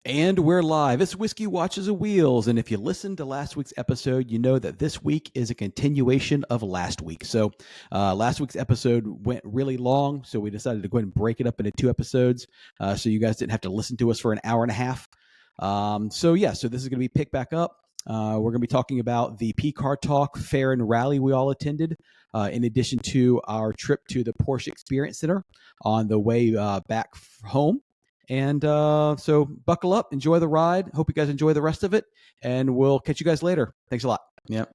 And we're live. It's Whiskey Watches the Wheels. And if you listened to last week's episode, you know that this week is a continuation of last week. So last week's episode went really long, so we decided to go ahead and break it up into 2 episodes so you guys didn't have to listen to us for an hour and a half. So this is going to be picked back up. We're going to be talking about the P-Car Talk Fahren rally we all attended, in addition to our trip to the Porsche Experience Center on the way back home. And so buckle up, enjoy the ride. Hope you guys enjoy the rest of it, and we'll catch you guys later. Thanks a lot. Yeah.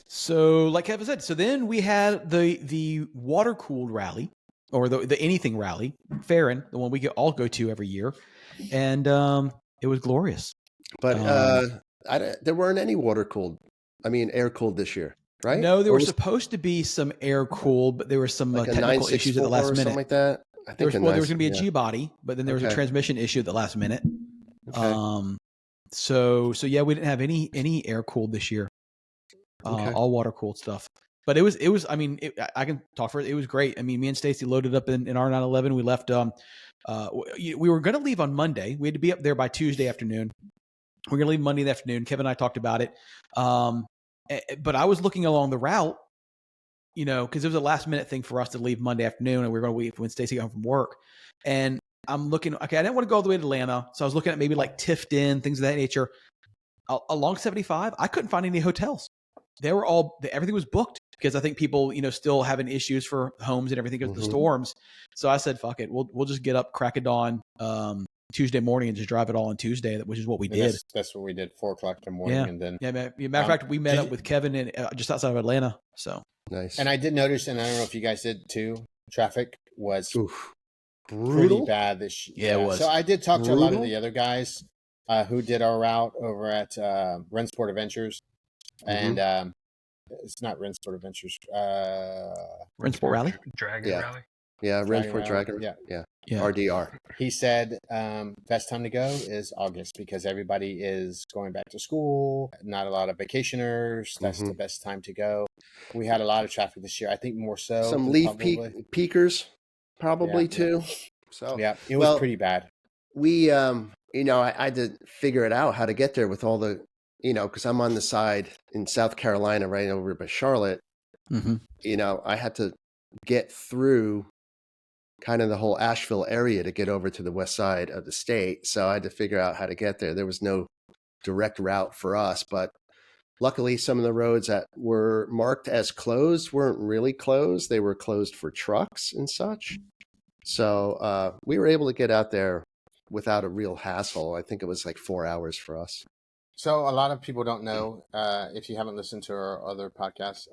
So like Kevin said, so then we had the water cooled rally, or the anything rally, Fahren, the one we all go to every year, and it was glorious. But there weren't any air cooled this year, right? No, there was supposed to be some air cooled, but there were some technical issues at the last minute. Something like that. There was going to be a G-body, but then there was a transmission issue at the last minute. Okay. So we didn't have any air cooled this year. All water cooled stuff. But it was. I mean, I can talk for it. It was great. I mean, me and Stacy loaded up in our 911. We left. We were going to leave on Monday. We had to be up there by Tuesday afternoon. We're going to leave Monday afternoon. Kevin and I talked about it. But I was looking along the route, because it was a last minute thing for us to leave Monday afternoon, and we were going to wait when Stacy got home from work. And I'm looking, okay, I didn't want to go all the way to Atlanta. So I was looking at maybe like Tifton, things of that nature. Along 75, I couldn't find any hotels. They were everything was booked because I think people, still having issues for homes and everything because of the storms. So I said, fuck it. We'll just get up crack of dawn, Tuesday morning and just drive it all on Tuesday, which is what we did. That's what we did, 4:00 in the morning. Yeah. And then, matter of fact, we met up with Kevin in just outside of Atlanta. So nice. And I did notice, and I don't know if you guys did too, traffic was brutal, pretty bad this year. Yeah, it was. So I did talk to a lot of the other guys who did our route over at Rinsport Adventures. And it's not Rinsport Adventures. Rinsport Rally? Dragon Rally? Yeah, Rinsport Dragon. Yeah. RDR. He said best time to go is August because everybody is going back to school. Not a lot of vacationers. That's the best time to go. We had a lot of traffic this year. I think more so. Some leaf peakers probably too. So yeah, it was pretty bad. We, I had to figure it out how to get there with all the, because I'm on the side in South Carolina, right over by Charlotte. I had to get through kind of the whole Asheville area to get over to the west side of the state. So I had to figure out how to get there. There was no direct route for us, but luckily some of the roads that were marked as closed weren't really closed. They were closed for trucks and such. So we were able to get out there without a real hassle. I think it was like 4 hours for us. So a lot of people don't know, if you haven't listened to our other podcasts,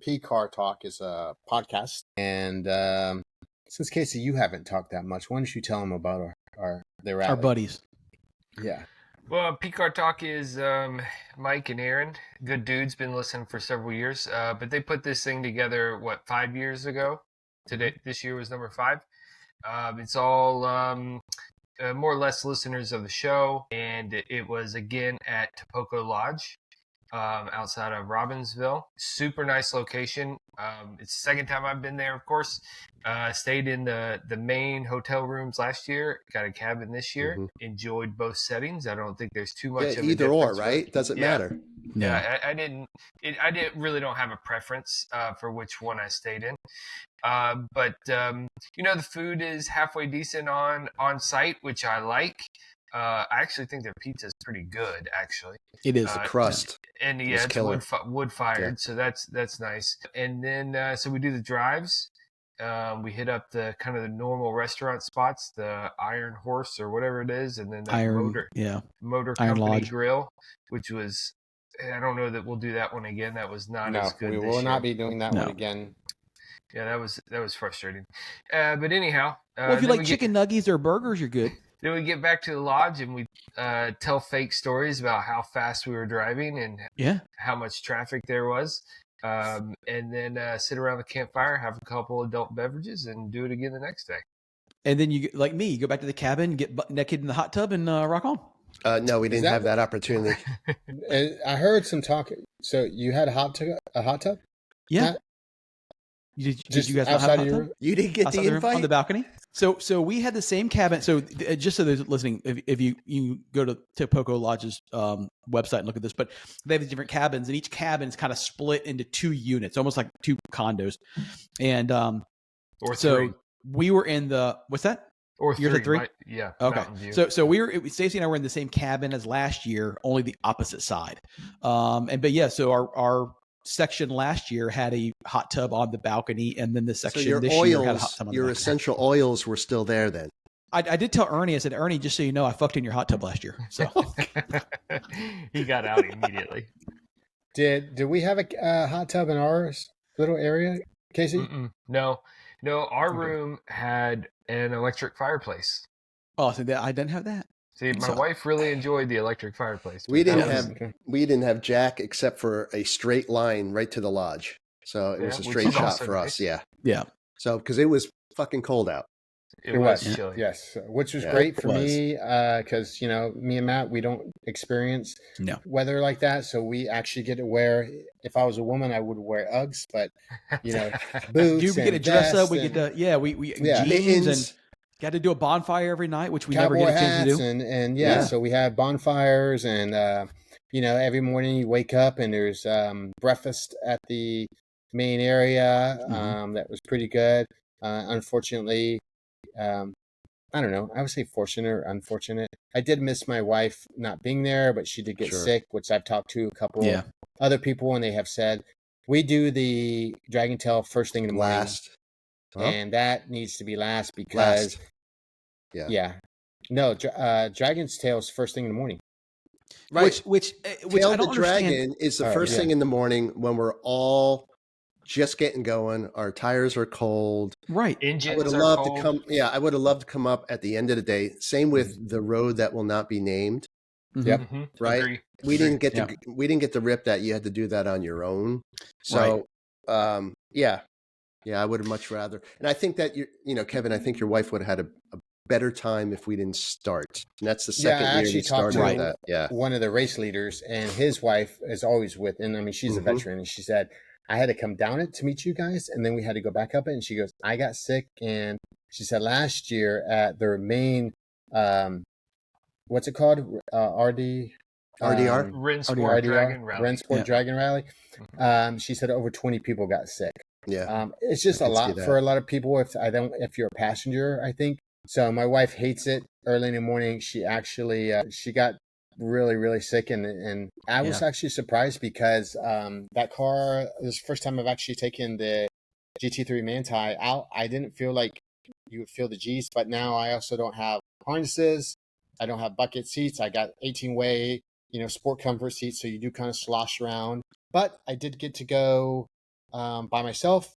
P-Car Talk is a podcast. And since Casey, you haven't talked that much, why don't you tell them about our buddies? Yeah. Well, P-Car Talk is Mike and Aaron, good dudes, been listening for several years. But they put this thing together, 5 years ago? This year was number 5. It's all more or less listeners of the show, and it was again at Tapoco Lodge outside of Robbinsville. Super nice location. It's the second time I've been there, of course. Stayed in the main hotel rooms last year, got a cabin this year. Enjoyed both settings. I don't think there's too much of either or, right? Doesn't matter. Yeah, I didn't really don't have a preference for which one I stayed in. But the food is halfway decent on site, which I like. I actually think their pizza is pretty good, actually. It is. The crust. And it's wood fired, so that's nice. And then so we do the drives. We hit up the kind of the normal restaurant spots, the Iron Horse or whatever it is, and then the Motor Iron Company Lodge Grill, which was, I don't know that we'll do that one again. That was not as good. We will not be doing that one again. Yeah, that was frustrating. But anyhow, well, if you like chicken nuggets or burgers, you're good. Then we get back to the lodge and we tell fake stories about how fast we were driving and how much traffic there was. And then sit around the campfire, have a couple adult beverages, and do it again the next day. And then you, like me, you go back to the cabin, get butt naked in the hot tub, and rock on. No, we didn't have that opportunity. I heard some talk. So you had a hot tub? Yeah. Did you guys not have outside a of your hot room? tub? You didn't get Outside the room invite on the balcony. So we had the same cabin. So just so there's listening, if you go to Poco Lodge's website and look at this, but they have these different cabins, and each cabin is kind of split into 2 units, almost like 2 condos. And or so 3. we were in the what's that? Or Yours at 3? Yeah. Okay. So Stacey and I were in the same cabin as last year, only the opposite side. So our section last year had a hot tub on the balcony, and then the section this year had a hot tub on the balcony. Your essential oils were still there then. I did tell Ernie, I said, Ernie, just so you know, I fucked in your hot tub last year. So he got out immediately. Did we have a hot tub in our little area, Casey? No. Our room had an electric fireplace. Oh, so I didn't have that. See, my wife really enjoyed the electric fireplace. We didn't have Jack except for a straight line right to the lodge. So it was a straight shot for us. Yeah. Yeah. So because it was fucking cold out. It was chilly. Yes, which was great for me because me and Matt, we don't experience weather like that, so we actually get to wear. If I was a woman, I would wear Uggs, but boots. You get to dress up. We get to jeans and got to do a bonfire every night, which we never get a chance to do. And so we had bonfires, and every morning you wake up and there's breakfast at the main area. That was pretty good. Unfortunately. I don't know. I would say fortunate or unfortunate. I did miss my wife not being there, but she did get sick, which I've talked to a couple other people, and they have said we do the Dragon Tail first thing in the morning. Last. And that needs to be last because Dragon's Tail is first thing in the morning. Right. Which Tail I don't the Dragon understand. is the first thing in the morning when we're all just getting going. Our tires are cold. Right. Engines I would have loved to come. Yeah, I would have loved to come up at the end of the day. Same with the road that will not be named. Yep. Right. Agree. We didn't get the rip that you had to do that on your own. So, I would have much rather. And I think that Kevin, I think your wife would have had a better time if we didn't start. And that's the second year we started that. Yeah. One of the race leaders, and his wife is always with, and I mean, she's a veteran, and she said, I had to come down it to meet you guys, and then we had to go back up it. And she goes, I got sick, and she said last year at their main, what's it called? RDR? Rinsport Dragon Rally. Rinsport Dragon Rally. She said over 20 people got sick. Yeah. It's just a lot for a lot of people. If you're a passenger, I think. So my wife hates it. Early in the morning, she actually, she got really, really sick, and I was actually surprised because that car, this is the first time I've actually taken the GT3 Manti out. I didn't feel like you would feel the G's, but now I also don't have harnesses. I don't have bucket seats. I got 18-way, sport comfort seats, so you do kind of slosh around. But I did get to go by myself,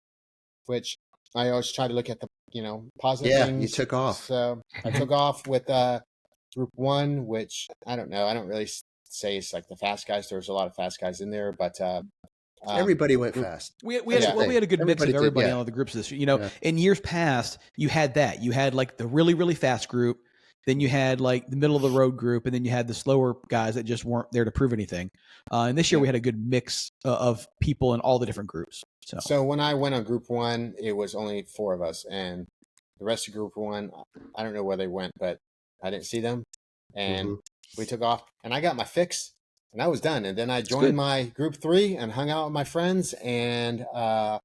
which I always try to look at the positive things. You took off. So I took off with Group 1, which I don't know. I don't really say it's like the fast guys. There's a lot of fast guys in there, but everybody went fast. We had a good mix of everybody in all the groups this year. In years past, you had that. You had like the really, really fast group. Then you had like the middle of the road group, and then you had the slower guys that just weren't there to prove anything. And this year we had a good mix of people in all the different groups. So when I went on Group 1, it was only 4 of us, and the rest of Group 1, I don't know where they went, but I didn't see them. And we took off, and I got my fix, and I was done. And then I joined my Group 3 and hung out with my friends. And the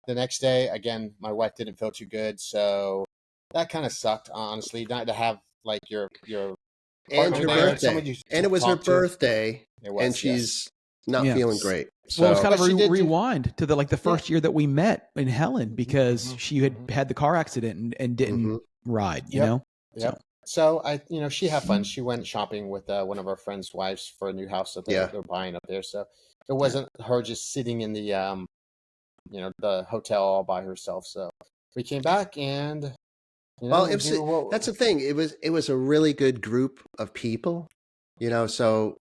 next day, again, my wife didn't feel too good, so that kind of sucked, honestly, not to have like your and her birthday, and it was her birthday, and she's not feeling great. So. Well, it's kind of a rewind to the first year that we met in Helen, because she had the car accident and didn't ride. You know. Yep. So she had fun. She went shopping with one of our friends' wives for a new house that they're buying up there. So it wasn't her just sitting in the the hotel all by herself. So we came back and. That's the thing. It was a really good group of people, so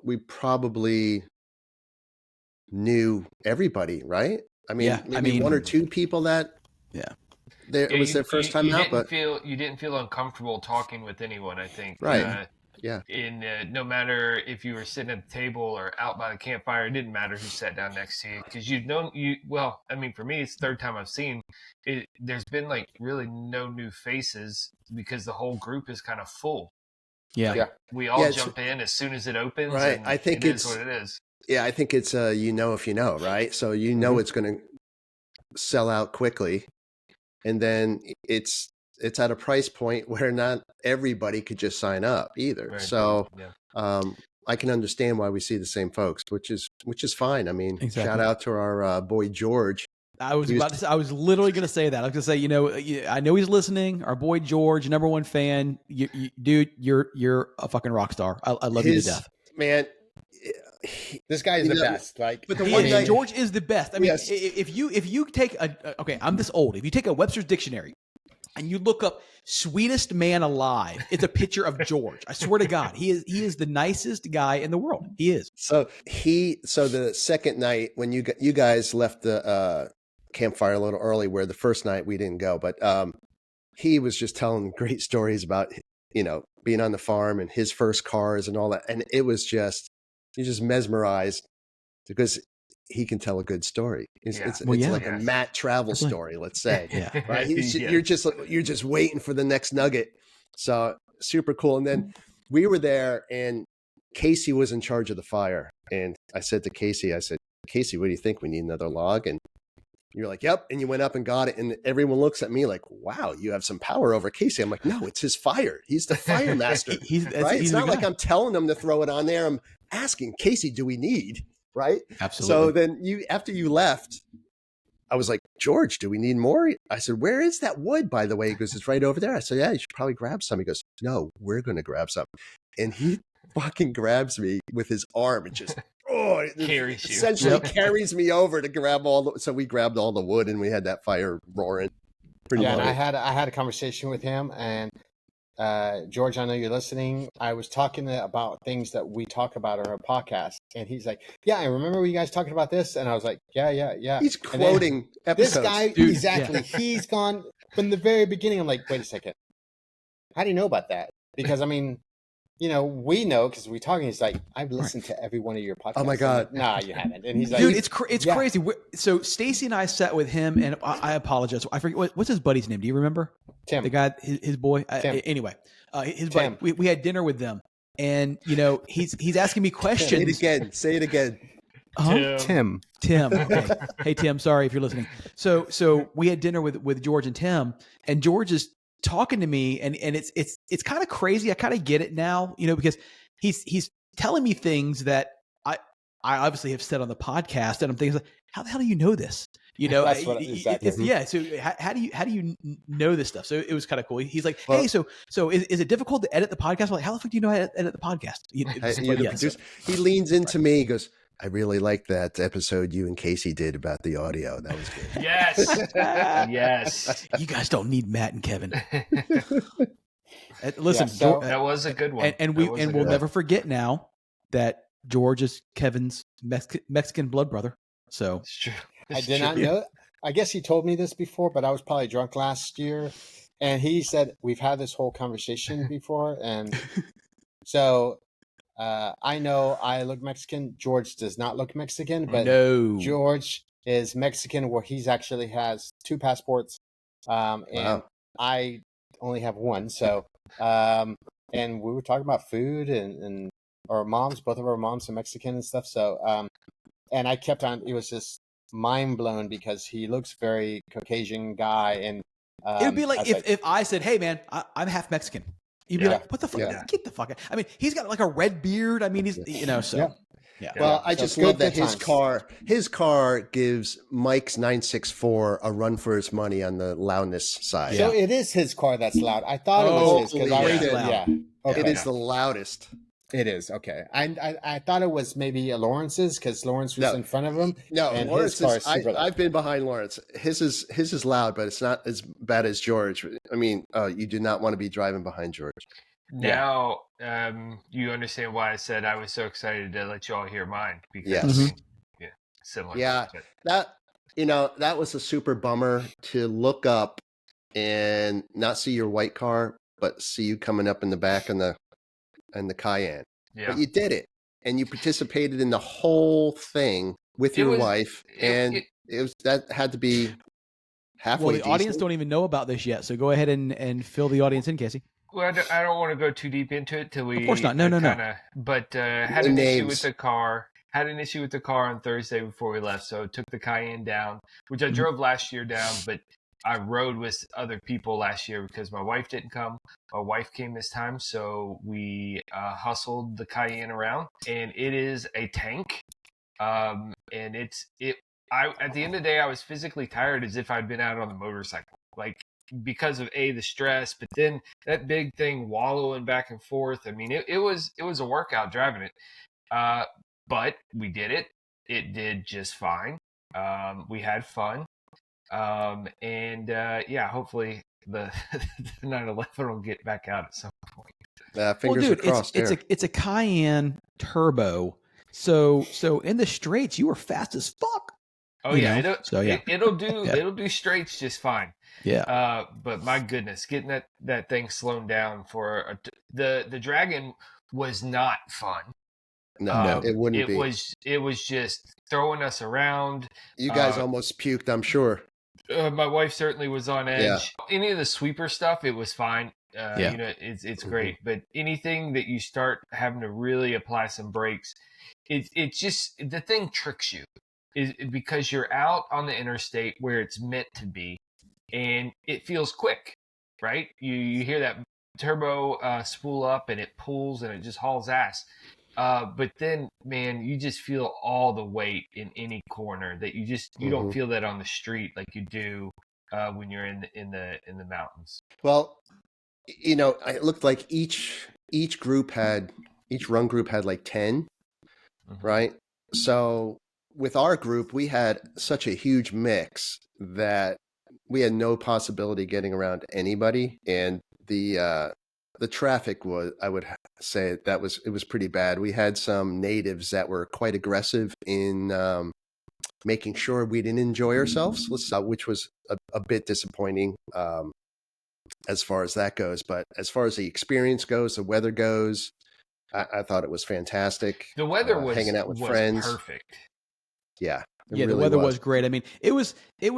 we probably knew everybody, right? I mean, maybe 1 or 2 people that it was their first time out, but you didn't feel uncomfortable talking with anyone, I think. Right. Yeah. And no matter if you were sitting at the table or out by the campfire, it didn't matter who sat down next to you, because well, I mean, for me, it's the third time I've seen it. There's been like really no new faces because the whole group is kind of full. Yeah. Like, we all jump in as soon as it opens. Right. And I think it is what it is. Yeah. I think it's if you know, right? So it's going to sell out quickly, and then it's at a price point where not everybody could just sign up either. Right. So I can understand why we see the same folks, which is fine. I mean, shout out to our boy George. I was literally going to say that. I was going to say, you know, I know he's listening. Our boy George, #1 fan. Dude, you're a fucking rock star. I love you to death, man. This guy is the best. Like, but George is the best. I mean, if you take I'm this old. If you take a Webster's dictionary and you look up sweetest man alive, it's a picture of George. I swear to God, he is the nicest guy in the world. He is. So the second night when you guys left the campfire a little early, where the first night we didn't go, but he was just telling great stories about, you know, being on the farm and his first cars and all that, and it was just. You're just mesmerized because he can tell a good story. It's like a Matt travel story, let's say. Right? You're just waiting for the next nugget. So super cool. And then we were there, and Casey was in charge of the fire. And I said to Casey, Casey, what do you think? We need another log? And you're like, yep. And you went up and got it. And everyone looks at me like, wow, you have some power over Casey. I'm like, no, it's his fire. He's the fire master. Right? It's not like I'm telling him to throw it on there. I'm asking Casey, do we need? Right? Absolutely. So then after you left, I was like, George, do we need more? I said, where is that wood, by the way? He goes, it's right over there. I said, yeah, you should probably grab some. He goes, no, we're going to grab some. And he fucking grabs me with his arm and just essentially carries me over to grab so we grabbed all the wood and we had that fire roaring. And I had a conversation with him, and George, I know you're listening. I was talking about things that we talk about on our podcast, and he's like, yeah, I remember you guys talking about this. And I was like, yeah. He's quoting episodes. This guy, dude, exactly. Yeah. He's gone from the very beginning. I'm like, wait a second. How do you know about that? Because I mean, you know, we know because we talking. He's like, I've listened to every one of your podcasts. Oh my God. Like, nah, you haven't. And he's like, dude, it's crazy. So Stacy and I sat with him, and I apologize. I forget what's his buddy's name. Do you remember? Tim. The guy, his boy. Anyway, his buddy. We had dinner with them, and you know, he's asking me questions. Say it again. Tim. Okay. Hey Tim, sorry if you're listening. So we had dinner with George and Tim, and George is talking to me, and it's kind of crazy. I kind of get it now, you know, because he's telling me things that I obviously have said on the podcast, and I'm thinking, how the hell do you know this? You know, exactly. Yeah. So how do you know this stuff? So it was kind of cool. He's like, hey, so is it difficult to edit the podcast? I'm like, how the fuck do you know how to edit the podcast? He leans into me. He goes, I really like that episode you and Casey did about the audio. That was good. Yes. Yes. You guys don't need Matt and Kevin. Listen, that was a good one. And we'll never forget now that George is Kevin's Mexican blood brother. So it's true. I did not know. I guess he told me this before, but I was probably drunk last year. And he said, we've had this whole conversation before. And so I know I look Mexican. George does not look Mexican, but George is Mexican where he's actually has 2 passports. And I only have 1. So, and we were talking about food and our moms, both of our moms are Mexican and stuff. So, and I kept on, it was just mind blown because he looks very Caucasian guy. And it would be like if I said, hey man, I'm half Mexican. You'd be like, what the fuck? Yeah. Get the fuck out. I mean, he's got like a red beard. I mean, he's, you know, so. Yeah. Well, I just love that his car gives Mike's 964 a run for his money on the loudness side. So it is his car that's loud. I thought it was his because it is the loudest. It is. Okay. I thought it was maybe Lawrence's because Lawrence was in front of him. No, and Lawrence I've been behind Lawrence. His is loud, but it's not as bad as George. I mean, you do not want to be driving behind George. Now, you understand why I said I was so excited to let you all hear mine. Because, similar. Yeah, that was a super bummer to look up and not see your white car, but see you coming up in the back in the and the Cayenne. Yeah. But you did it, and you participated in the whole thing with your wife, and it was that had to be halfway. Well, the audience don't even know about this yet, so go ahead and fill the audience in, Casey. Well, I don't want to go too deep into it till we. Of course not. No. But had an issue with the car. Had an issue with the car on Thursday before we left, so took the Cayenne down, which I drove last year down, but I rode with other people last year because my wife didn't come. My wife came this time, so we hustled the Cayenne around, and it is a tank. And at the end of the day, I was physically tired as if I'd been out on the motorcycle, like because of the stress, but then that big thing wallowing back and forth. I mean, it was a workout driving it. But we did it. It did just fine. We had fun. Hopefully the 911 will get back out at some point. Fingers crossed. It's a Cayenne turbo. So in the straights, you were fast as fuck. Oh yeah, it'll do straights just fine. Yeah. But my goodness, getting that thing slowed down for the Dragon was not fun. No, it wouldn't be. It was just throwing us around. You guys almost puked, I'm sure. My wife certainly was on edge. Yeah. Any of the sweeper stuff, it was fine. It's great. But anything that you start having to really apply some brakes, it's just the thing tricks you, is because you're out on the interstate where it's meant to be, and it feels quick, right? You hear that turbo spool up, and it pulls, and it just hauls ass. But then, man, you just feel all the weight in any corner that you don't feel that on the street like you do when you're in the mountains. Well, it looked like each run group had like 10, right? So with our group, we had such a huge mix that we had no possibility getting around anybody, and the traffic was, I would say, it was pretty bad. We had some natives that were quite aggressive in making sure we didn't enjoy ourselves, which was a bit disappointing as far as that goes. But as far as the experience goes, the weather goes, I thought it was fantastic. The weather was hanging out with friends. Perfect. Yeah. Yeah, really the weather was great. I mean, it was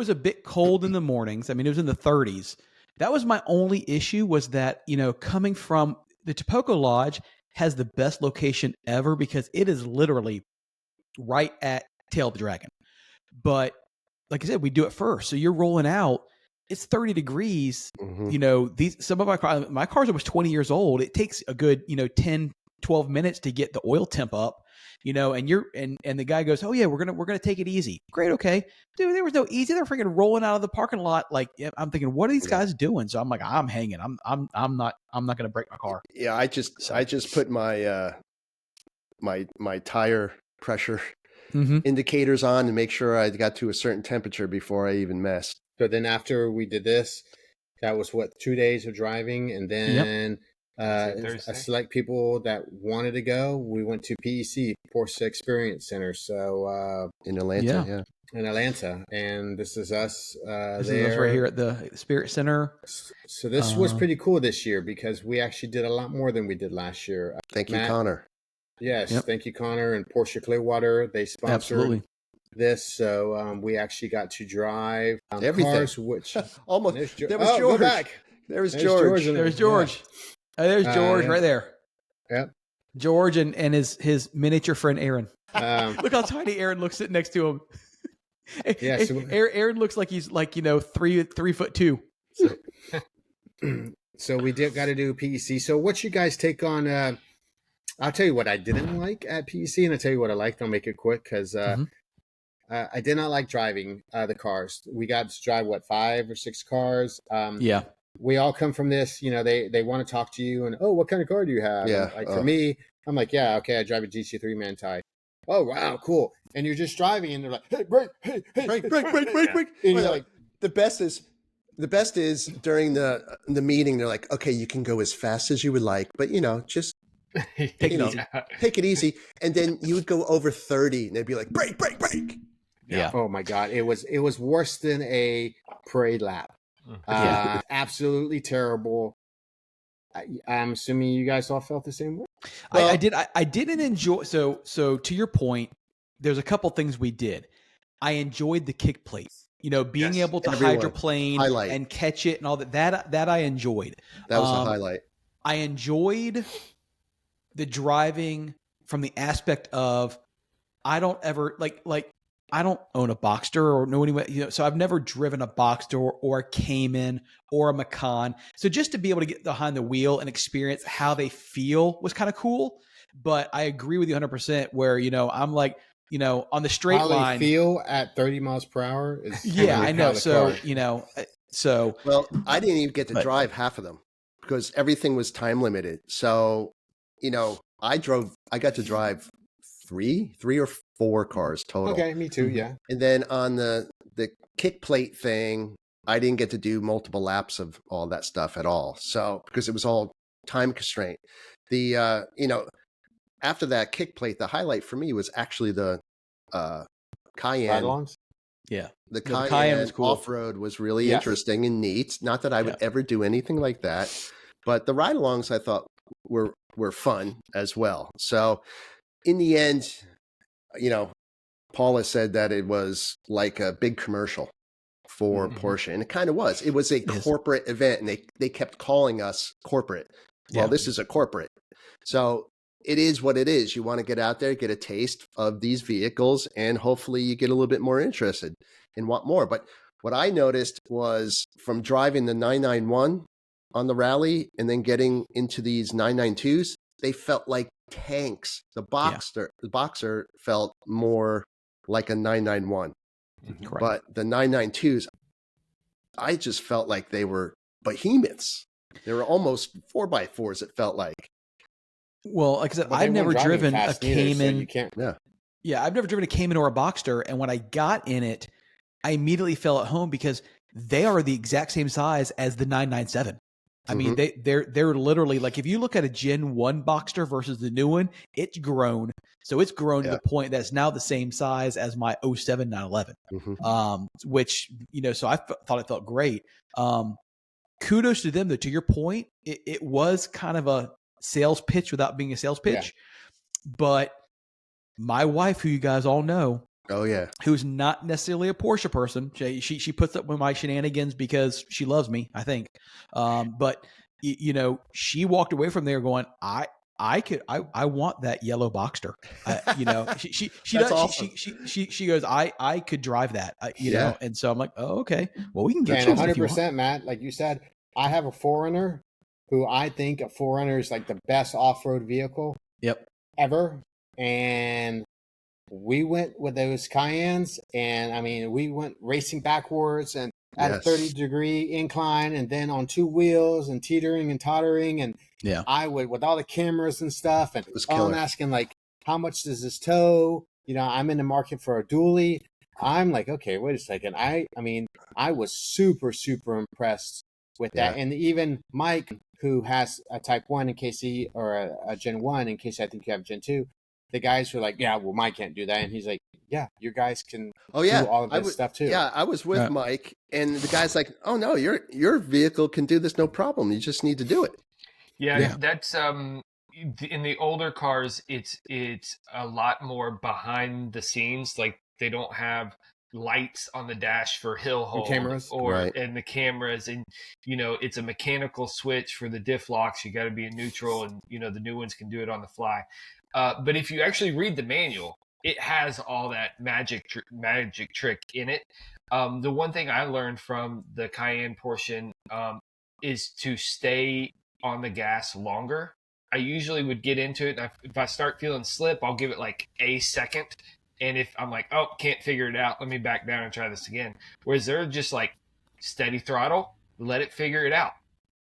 a bit cold in the mornings. I mean, it was in the 30s. That was my only issue, was that, coming from the Topoco Lodge has the best location ever because it is literally right at Tail of the Dragon. But like I said, we do it first. So you're rolling out, it's 30 degrees. Some of my car's almost 20 years old. It takes a good, 10, 12 minutes to get the oil temp up. And the guy goes, "Oh yeah, we're gonna take it easy." Great, okay, dude. There was no easy. They're freaking rolling out of the parking lot. Like, I'm thinking, what are these guys doing? So I'm like, I'm hanging. I'm not gonna break my car. Yeah, I just put my my tire pressure indicators on and make sure I got to a certain temperature before I even messed. So then after we did this, that was 2 days of driving, and then. Select people that wanted to go. We went to PEC, Porsche Experience Center. So in Atlanta, in Atlanta, and this is us. This is us right here at the Spirit Center. So this was pretty cool this year because we actually did a lot more than we did last year. Thank you, Connor. Yes, thank you, Connor, and Porsche Clearwater. They sponsored this, so we actually got to drive everything. Cars, which almost there was George. Go back. There's George. There's George. Yeah. There's George right there. Yep. George and his miniature friend Aaron. Look how tiny Aaron looks sitting next to him. Yeah, so Aaron looks like he's 3'2". So we got to do PEC. So what's your guys' take on? I'll tell you what I didn't like at PEC, and I'll tell you what I liked. I'll make it quick because I did not like driving the cars. We got to drive 5 or 6 cars. Yeah. We all come from this, they want to talk to you and, oh, what kind of car do you have? Yeah. For me, I'm like, yeah, okay, I drive a GC3 Manti. Oh, wow, cool. And you're just driving and they're like, hey, brake, hey, brake. And you're like, the best is during the meeting, they're like, okay, you can go as fast as you would like, but just take it easy. And then you would go over 30 and they'd be like, brake. Yeah. Oh my God. It was worse than a parade lap. Absolutely terrible. I'm assuming you guys all felt the same way. Well, I didn't enjoy. So to your point, there's a couple things we did. I enjoyed the kick plate. Being able to hydroplane and catch it and all that. That I enjoyed. That was a highlight. I enjoyed the driving from the aspect of I don't ever I don't own a Boxster or know anyone, so I've never driven a Boxster or a Cayman or a Macan. So just to be able to get behind the wheel and experience how they feel was kind of cool. But I agree with you 100% where, I'm like, on the straight line. How they feel at 30 miles per hour is I know. So, well, I didn't even get to drive half of them because everything was time limited. So, I got to drive three or four cars total. Okay, me too, yeah. And then on the kick plate thing, I didn't get to do multiple laps of all that stuff at all. So, because it was all time constraint. The, after that kick plate, the highlight for me was actually the Cayenne. Yeah. The Cayenne was cool. Off-road was really interesting and neat. Not that I would ever do anything like that, but the ride-alongs I thought were fun as well. So in the end, Paula said that it was like a big commercial for Porsche, and it kind of was. It was a corporate event, and they kept calling us corporate. Well, this is a corporate. So it is what it is. You want to get out there, get a taste of these vehicles, and hopefully you get a little bit more interested and want more. But what I noticed was from driving the 991 on the rally and then getting into these 992s, they felt like tanks. The Boxer felt more like a 991. Correct. But the 992s, I just felt like they were behemoths. They were almost 4x4s, it felt like. Well, like I said, I've never driven a Cayman. I've never driven a Cayman or a Boxster. And when I got in it, I immediately felt at home because they are the exact same size as the 997. I mean, they're literally like, if you look at a Gen 1 Boxster versus the new one, it's grown. So it's grown to the point that's now the same size as my 07 911, which, so I thought it felt great. Kudos to them, though. To your point, it was kind of a sales pitch without being a sales pitch. But my wife, who you guys all know, who's not necessarily a Porsche person, she puts up with my shenanigans because she loves me, I think. But she walked away from there going, I want that yellow Boxster. She does. Awesome. She goes, I could drive that. Know, and so I'm like, oh, okay. Well, we can get 100%, Matt. Like you said, I have a 4Runner, who I think a 4Runner is like the best off-road vehicle ever. And we went with those Cayennes, and I mean, we went racing backwards and at a 30-degree incline, and then on two wheels and teetering and tottering. And I would, with all the cameras and stuff, and I'm asking, like, how much does this tow? I'm in the market for a dually. I'm like, okay, wait a second. I mean, I was super, super impressed with that. And even Mike, who has a Type 1 in case or a Gen 1 in case I think you have Gen 2, the guys were like, well, Mike can't do that. And he's like, your guys can do all of this stuff too. Yeah, I was with Mike, and the guy's like, oh, no, your vehicle can do this, no problem. You just need to do it. Yeah. That's in the older cars, it's a lot more behind the scenes. Like they don't have lights on the dash for hill hold cameras and the cameras, and it's a mechanical switch for the diff locks. You got to be in neutral, and the new ones can do it on the fly. But if you actually read the manual, it has all that magic trick in it. The one thing I learned from the Cayenne portion is to stay on the gas longer. I usually would get into it, and if I start feeling slip, I'll give it like a second. And if I'm like, oh, can't figure it out, let me back down and try this again. Whereas they're just like steady throttle, let it figure it out.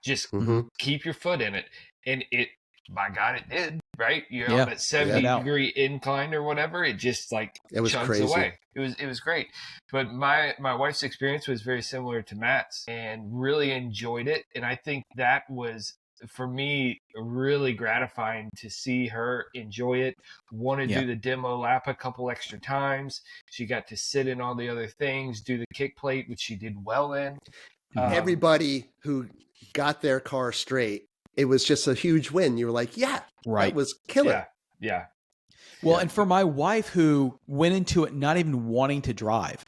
Just keep your foot in it. And by God, it did, right? That 70-degree incline or whatever, it just like it was chunks crazy. Away. It was great. But my wife's experience was very similar to Matt's, and really enjoyed it. And I think that was, for me, really gratifying to see her enjoy it, want to do the demo lap a couple extra times. She got to sit in all the other things, do the kick plate, which she did well in. Everybody who got their car straight, it was just a huge win. You were like, Right. That was killer. Yeah. Well, and for my wife who went into it not even wanting to drive,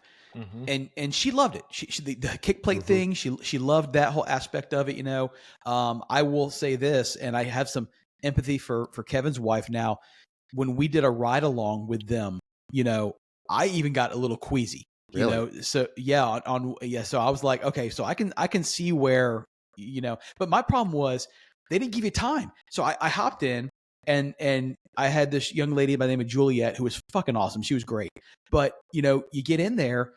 and she loved it. She the kick plate thing. She loved that whole aspect of it. You know, I will say this, and I have some empathy for Kevin's wife now. When we did a ride along with them, you know, I even got a little queasy. You know, so yeah, so I was like, okay, so I can see where, you know, but my problem was they didn't give you time. So I hopped in and I had this young lady by the name of Juliet who was fucking awesome. She was great. But, you know, you get in there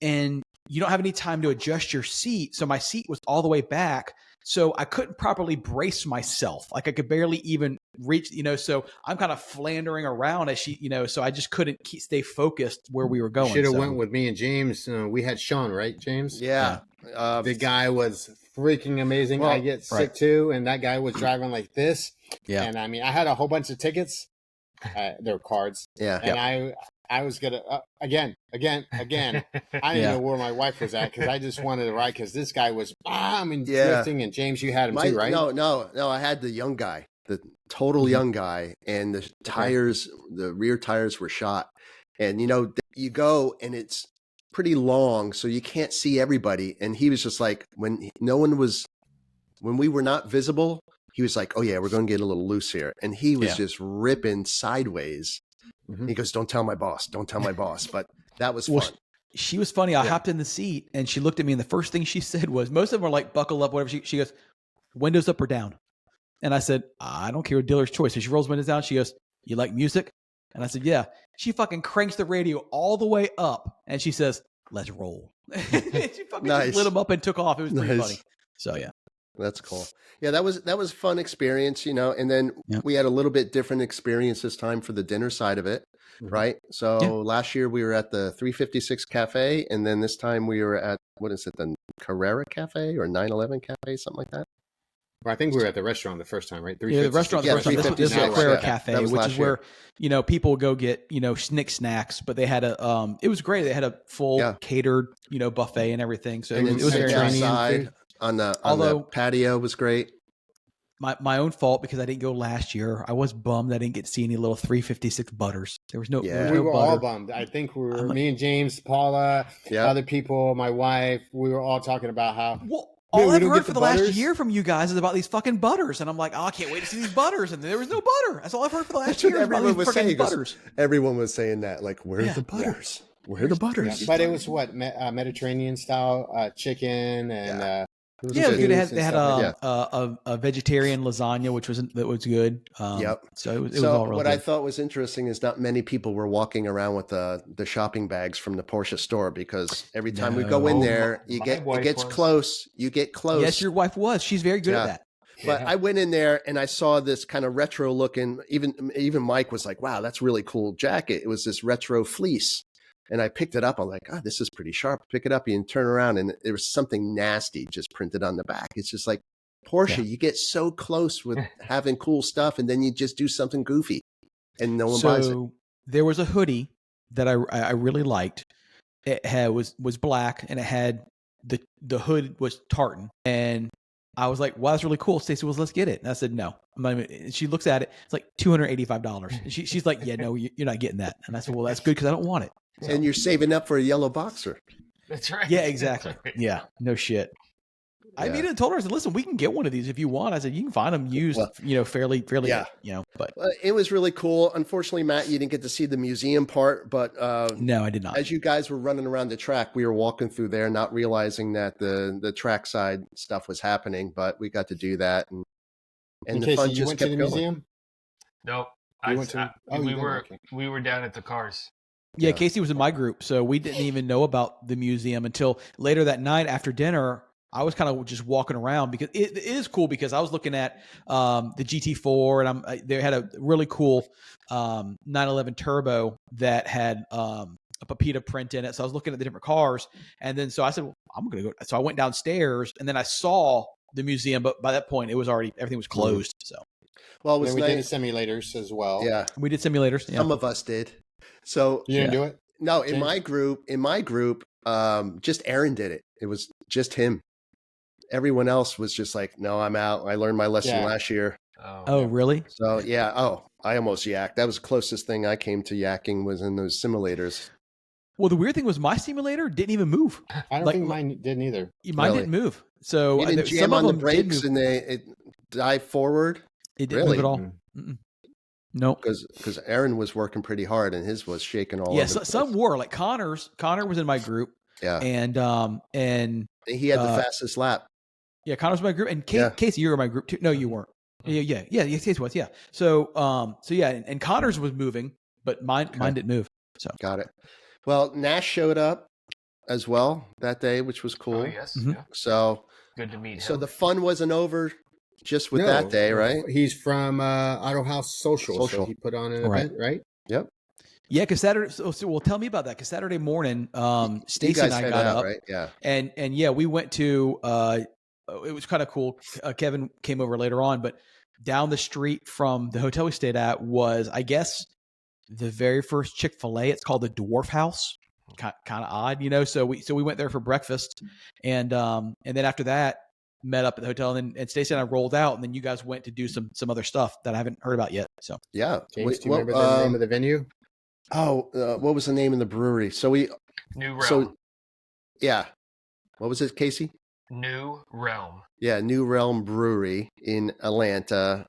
and you don't have any time to adjust your seat. So my seat was all the way back. So I couldn't properly brace myself. Like I could barely even reach, you know, so I'm kind of floundering around as she, you know, so I just couldn't stay focused where we were going. Should have went with me and James. We had Sean, right, James? Yeah. The guy was freaking amazing. Well, I get sick too. And that guy was driving like this. Yeah. And I mean, I had a whole bunch of tickets. There were cards. Yeah. And I was going to, again. I didn't know where my wife was at because I just wanted to ride because this guy was drifting. And James, you had him too, right? No. I had the young guy, the total young guy, and the tires, the rear tires were shot. And, you know, you go and it's pretty long, so you can't see everybody. And he was just like, when we were not visible, he was like, oh yeah, we're going to get a little loose here. And he was just ripping sideways. He goes, don't tell my boss. But that was fun. She was funny. I hopped in the seat and she looked at me and the first thing she said was, most of them were like, buckle up, whatever. She goes, windows up or down? And I said, I don't care, dealer's choice. So she rolls windows down. She goes, you like music? And I said, yeah. She fucking cranks the radio all the way up and she says, let's roll. She fucking just lit them up and took off. It was pretty funny. So yeah. That's cool. Yeah, that was fun experience, you know, and then we had a little bit different experience this time for the dinner side of it, right? So last year we were at the 356 Cafe, and then this time we were at, what is it, the Carrera Cafe or 911 Cafe, something like that? Well, I think we were at the restaurant the first time, right? Yeah, the restaurant the first time. This is the Carrera Cafe, which is where, you know, people go get, you know, snacks, but they had it was great. They had a full catered, you know, buffet and everything. So it was very nice. On the patio was great. My own fault because I didn't go last year. I was bummed I didn't get to see any little 356 butters. There was no. Yeah. We were all bummed. I think me and James, Paula, other people, my wife. We were all talking about how. Well, all I've heard for the last year from you guys is about these fucking butters, and I'm like, oh, I can't wait to see these butters. And there was no butter. That's all I've heard for the last year. Everyone was saying butters. Everyone was saying that. Like, where's the butters? Where are the butters? Yeah. But it was what Mediterranean style chicken and. Yeah, it was good. They had a vegetarian lasagna, which was good. So it was all real what good. I thought was interesting is not many people were walking around with the shopping bags from the Porsche store because every time we go in there, it gets close. You get close. Yes, your wife was. She's very good at that. But I went in there and I saw this kind of retro looking. Even Mike was like, "Wow, that's a really cool jacket." It was this retro fleece. And I picked it up. I'm like, oh, this is pretty sharp. Pick it up and turn around. And there was something nasty just printed on the back. It's just like, Porsche, you get so close with having cool stuff. And then you just do something goofy. And no one buys it. There was a hoodie that I really liked. It was black and it had the hood was tartan. And I was like, wow, that's really cool. Stacey was, let's get it. And I said, no. She looks at it. It's like $285. And she's like, yeah, no, you're not getting that. And I said, well, that's good because I don't want it. So. And you're saving up for a yellow boxer. That's right. Yeah, exactly. Yeah, no shit. I mean, I told her, I said, listen, we can get one of these if you want. I said, you can find them used, fairly, but. It was really cool. Unfortunately, Matt, you didn't get to see the museum part, but. No, I did not. As you guys were running around the track, we were walking through there, not realizing that the track side stuff was happening, but we got to do that. And the fun just kept going. Museum? No. We were down at the cars. Yeah, Casey was in my group, so we didn't even know about the museum until later that night after dinner. I was kind of just walking around because it is cool because I was looking at the GT4 and they had a really cool 911 Turbo that had a Pepita print in it. So I was looking at the different cars, and then so I said, well, I'm going to go. So I went downstairs, and then I saw the museum, but by that point, everything was closed. So, well, it was we did simulators as well. Yeah, we did simulators. Yeah. Some of us did. So you didn't do it? No, in my group, just Aaron did it. It was just him. Everyone else was just like, no, I'm out. I learned my lesson last year. Oh, really? So yeah. Oh, I almost yacked. That was the closest thing I came to yakking was in those simulators. Well, the weird thing was my simulator didn't even move. I don't think mine didn't either. Mine didn't move. So you didn't jam on the brakes and it dive forward. It didn't move at all. Nope. Because Aaron was working pretty hard and his was shaking all over. Yeah, some were like Connor was in my group. Yeah. And he had the fastest lap. Yeah, Connor was in my group. And Casey, you were in my group too. No, you weren't. Yeah, Casey was, yeah. So yeah, and Connor's was moving, but mine didn't move. So got it. Well, Nash showed up as well that day, which was cool. Oh, yes. Yeah. So good to meet him. So the fun wasn't over just with that day, right? He's from Auto House Social. So he put on an event, right? Yep. Yeah, because Saturday. So well, tell me about that. Because Saturday morning, Stacy and I got up, right? Yeah. And yeah, we went to. It was kind of cool. Kevin came over later on, but down the street from the hotel we stayed at was, I guess, the very first Chick-fil-A. It's called the Dwarf House. Kind of odd, So we went there for breakfast, and then after that, met up at the hotel, and Stacey and I rolled out, and then you guys went to do some other stuff that I haven't heard about yet. So yeah, James, do you remember the name of the venue? Oh, what was the name of the brewery? New Realm. So yeah, what was it, Casey? New Realm. Yeah, New Realm Brewery in Atlanta.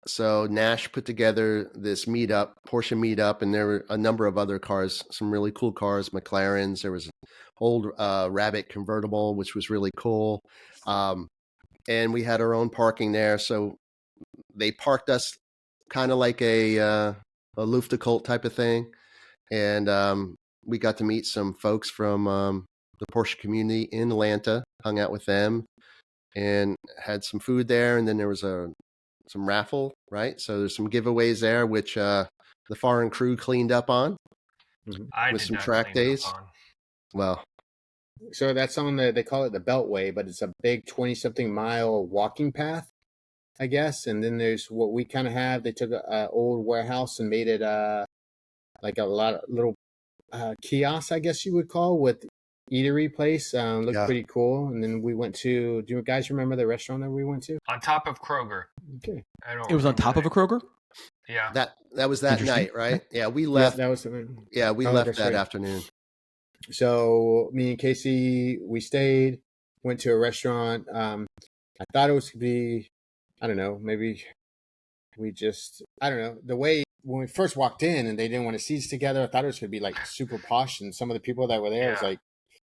So Nash put together this meetup, Porsche meetup, and there were a number of other cars, some really cool cars, McLarens. There was an old Rabbit convertible, which was really cool. And we had our own parking there. So they parked us kind of like a Luftgekühlt type of thing. And we got to meet some folks from the Porsche community in Atlanta, hung out with them, and had some food there. And then there was some raffle, right? So there's some giveaways there, which the Fahren crew cleaned up on with some track days. Well, so that's on they call it the Beltway, but it's a big 20-something mile walking path, I guess. And then there's what we kind of have. They took an old warehouse and made it like a lot of little kiosks, I guess you would call, with eatery place. Looked pretty cool. And then we went to, do you guys remember the restaurant that we went to? On top of Kroger. Okay. It was on top of a Kroger? Yeah. That was that night, right? Yeah, we left. Yeah, that was we left that afternoon. So me and Casey, we stayed, went to a restaurant. I thought it was going to be, I don't know, maybe I don't know. The way when we first walked in and they didn't want to seats together, I thought it was going to be like super posh. And some of the people that were there was like,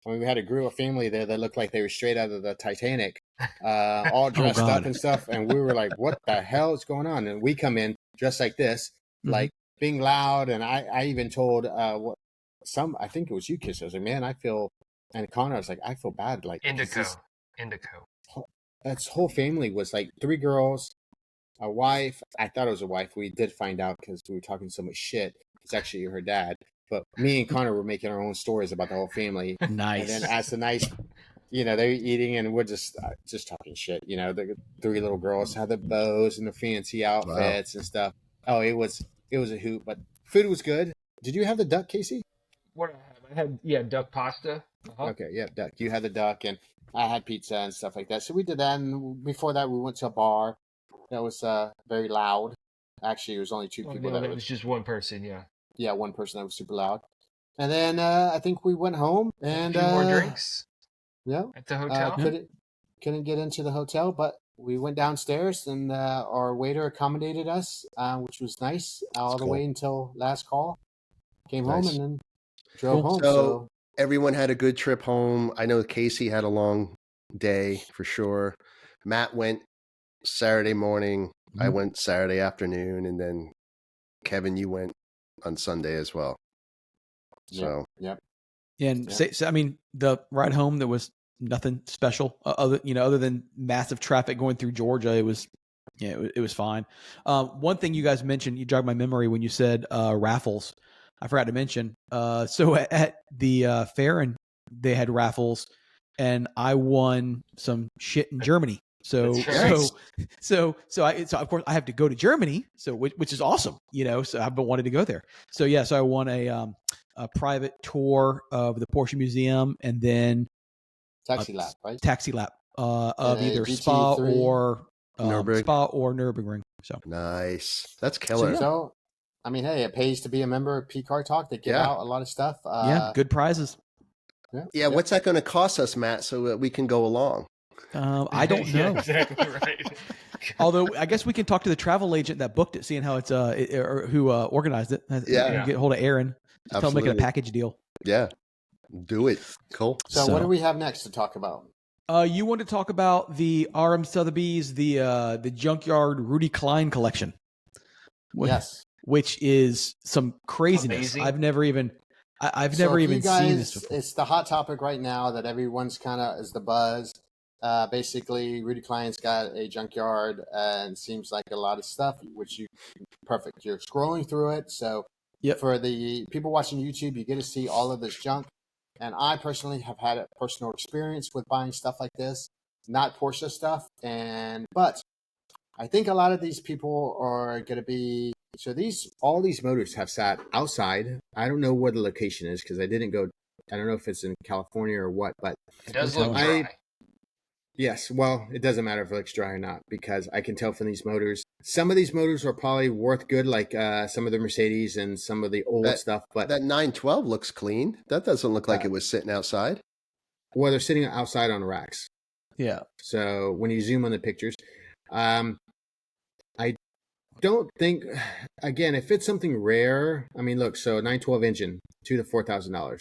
I mean, we had a group of family there that looked like they were straight out of the Titanic, all dressed up and stuff. And we were like, what the hell is going on? And we come in dressed like this, like being loud. And I even told I think it was you, Kiss. I was like, man, and Connor was like, I feel bad. Like Indigo. That whole family was like 3 girls, a wife. I thought it was a wife. We did find out because we were talking so much shit. It's actually her dad. But me and Connor were making our own stories about the whole family. Nice. And then as the nice, they're eating and we're just talking shit. The 3 little girls had the bows and the fancy outfits and stuff. Oh, it was a hoot. But food was good. Did you have the duck, Casey? What I had, duck pasta. Okay, yeah, duck. You had the duck, and I had pizza and stuff like that. So we did that, and before that, we went to a bar that was very loud. Actually, it was only 2 people. That was just one person, yeah. Yeah, one person that was super loud. And then I think we went home and a few more drinks. Yeah, at the hotel. Couldn't get into the hotel, but we went downstairs, and our waiter accommodated us, which was nice. All the way until last call. Came home and then drove home. So everyone had a good trip home. I know Casey had a long day for sure. Matt went Saturday morning. I went Saturday afternoon, and then Kevin, you went on Sunday as well. So and so I mean, the ride home, there was nothing special other than massive traffic going through Georgia. It was it was fine. One thing you guys mentioned, you jogged my memory when you said raffles. I forgot to mention. So at the Fahren, they had raffles, and I won some shit in Germany. So of course I have to go to Germany. So which is awesome, So I've been wanting to go there. So so I won a private tour of the Porsche Museum, and then taxi lap, right? Taxi lap of either Spa or Nürburgring. So nice. That's killer. So, I mean, hey, it pays to be a member of P Car Talk. They give out a lot of stuff. Good prizes. Yeah. What's that going to cost us, Matt, so that we can go along? I don't know. Yeah, exactly right. Although I guess we can talk to the travel agent that booked it, seeing how it's or who organized it. Get hold of Aaron. Tell him make it a package deal. Yeah, do it. Cool. So what do we have next to talk about? You want to talk about the RM Sotheby's, the Junkyard Rudy Klein collection? Yes, which is some craziness. Amazing. I've never even seen this before. It's the hot topic right now that everyone's kind of is the buzz. Basically, Rudy Klein's got a junkyard and seems like a lot of stuff, which perfect. You're scrolling through it. So for the people watching YouTube, you get to see all of this junk. And I personally have had a personal experience with buying stuff like this, not Porsche stuff. But I think a lot of these people are going to be, all these motors have sat outside. I don't know where the location is because I didn't go. I don't know if it's in California or what, but it does look dry. Yes, well, it doesn't matter if it looks dry or not because I can tell from these motors. Some of these motors are probably worth good, like some of the Mercedes and some of the old stuff. But that 912 looks clean. That doesn't look like it was sitting outside. Well, they're sitting outside on racks. Yeah. So when you zoom on the pictures, I don't think. Again, if it's something rare, I mean, look. So 912 engine, $2,000 to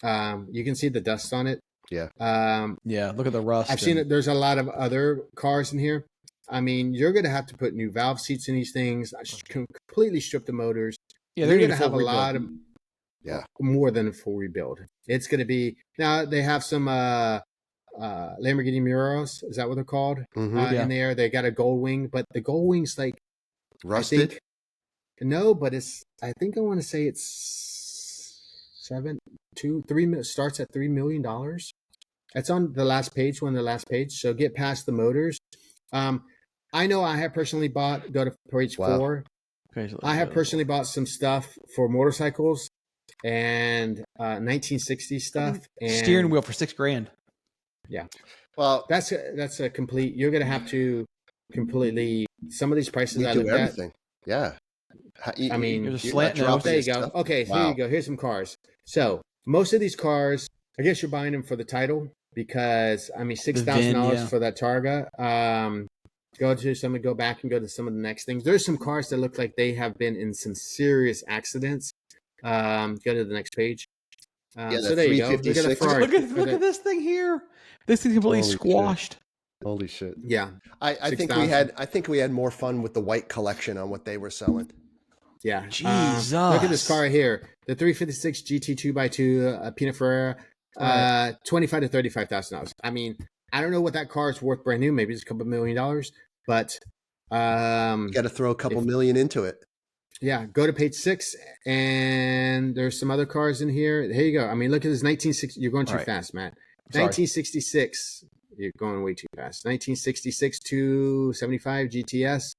$4,000. You can see the dust on it. Yeah. Look at the rust. I've seen it. There's a lot of other cars in here. I mean, you're going to have to put new valve seats in these things, completely strip the motors. Yeah, they're going to have a lot of more than a full rebuild. It's going to be now. They have some Lamborghini Muros. Is that what they're called? In there, they got a gold wing, but the gold wing's like rusted. But it's. I think I want to say it's starts at $3 million. That's on the last page, So get past the motors. I know I have personally go to page 4. I have personally bought some stuff for motorcycles and 1960 stuff. And steering wheel for $6,000. Yeah. Well, that's a complete, you're going to have to completely, some of these prices I looked everything. Yeah. I mean, there's a slant there you go. Okay, so here you go. Here's some cars. So most of these cars, I guess you're buying them for the title because I mean $6,000 for that Targa. Go back and go to some of the next things. There's some cars that look like they have been in some serious accidents. Go to the next page. So there you go. Look at the Ferrari. Look at this thing here. This thing's completely squashed. Holy shit. Yeah. I think we had more fun with the white collection on what they were selling. Yeah. Jesus. Look at this car here. The 356 GT 2x2 Pinot Ferrera, $25,000 to $35,000. I mean, I don't know what that car is worth brand new. Maybe it's a couple $1 million, but you got to throw a couple million into it. Yeah. Go to page 6 and there's some other cars in here. Here you go. I mean, look at this 1960. You're going too fast, Matt. 1966. You're going way too fast. 1966 275 GTS